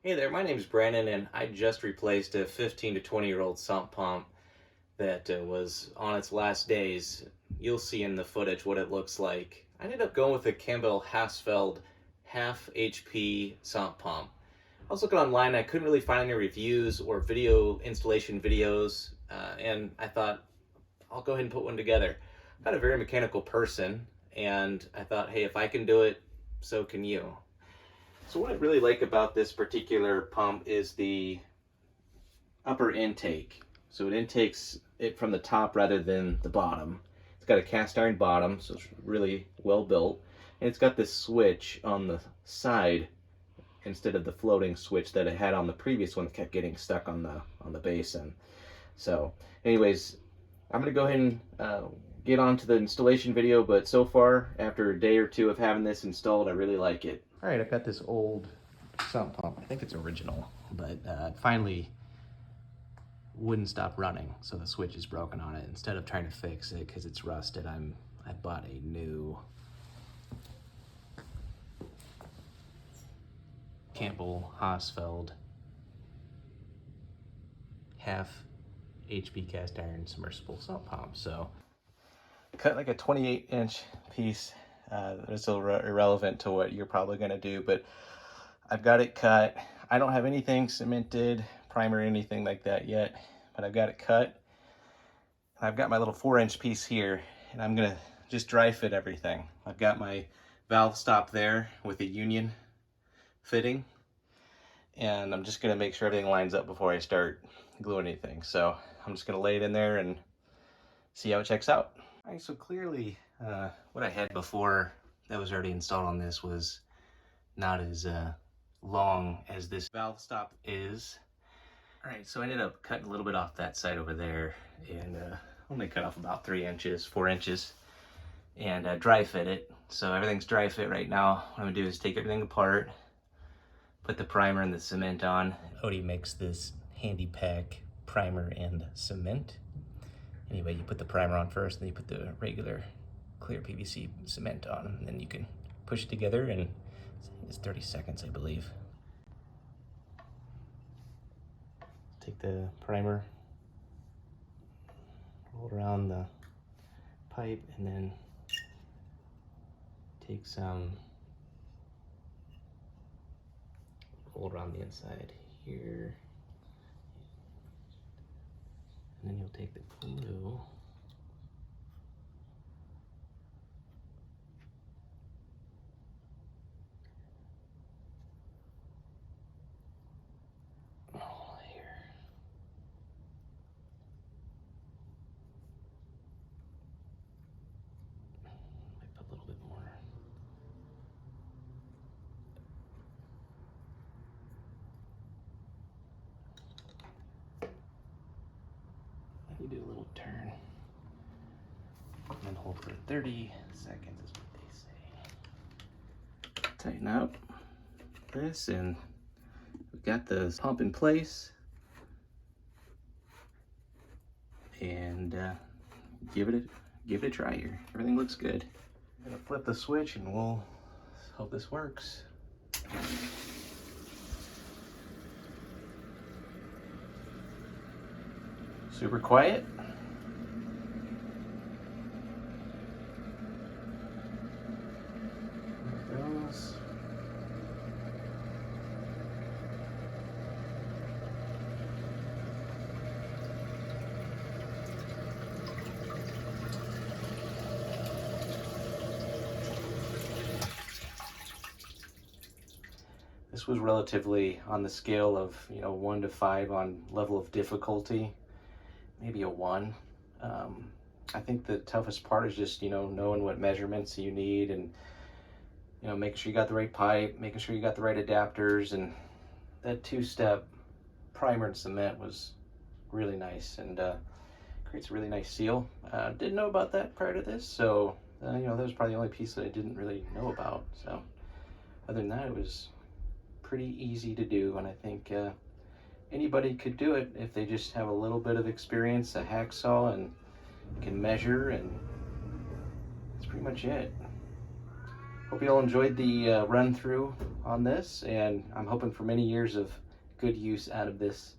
Hey there, my name's Brandon, and I just replaced a 15 to 20-year-old sump pump that was on its last days. You'll see in the footage what it looks like. I ended up going with the Campbell Hausfeld half HP sump pump. I was looking online, I couldn't really find any reviews or video installation videos, and I thought I'll go ahead and put one together. I'm not a very mechanical person, and I thought, hey, if I can do it, so can you. So what I really like about this particular pump is the upper intake. So it intakes it from the top rather than the bottom. It's got a cast iron bottom, so it's really well built. And it's got this switch on the side instead of the floating switch that it had on the previous one that kept getting stuck on the basin. So anyways, I'm going to go ahead and get on to the installation video, but so far, after a day or two of having this installed, I really like it. All right, I've got this old sump pump. I think it's original, but it finally wouldn't stop running, so the switch is broken on it. Instead of trying to fix it because it's rusted, I bought a new Campbell Hausfeld half HP cast iron submersible sump pump. So cut like a 28-inch piece. It's irrelevant to what you're probably going to do, but I've got it cut. I don't have anything cemented, primer, anything like that yet, but I've got it cut. I've got my little 4-inch piece here, and I'm going to just dry fit everything. I've got my valve stop there with a union fitting, and I'm just going to make sure everything lines up before I start gluing anything. So I'm just going to lay it in there and see how it checks out. All right, so clearly what I had before that was already installed on this was not as long as this valve stop is. All right, so I ended up cutting a little bit off that side over there, and only cut off about 3 inches, 4 inches, and dry fit it. So everything's dry fit right now. What I'm gonna do is take everything apart, put the primer and the cement on. Odie makes this handy pack primer and cement. Anyway, you put the primer on first, then you put the regular clear PVC cement on, and then you can push it together in, it's 30 seconds, I believe. Take the primer, roll it around the pipe, and then take some, roll it around the inside here. And then you'll take the glue, oh, here. Might put a little bit more. You do a little turn, and then hold for 30 seconds is what they say. Tighten up this, and we've got the pump in place, and give it a try here. Everything looks good. I'm gonna flip the switch, and we'll hope this works. Super quiet. There it goes. This was relatively on the scale of 1 to 5 on level of difficulty. Maybe a 1. I think the toughest part is just, knowing what measurements you need, and, making sure you got the right pipe, making sure you got the right adapters, and that 2-step primer and cement was really nice, and creates a really nice seal. Didn't know about that prior to this, so, that was probably the only piece that I didn't really know about. So other than that, it was pretty easy to do, and I think anybody could do it if they just have a little bit of experience, a hacksaw, and can measure, and that's pretty much it. Hope you all enjoyed the run through on this, and I'm hoping for many years of good use out of this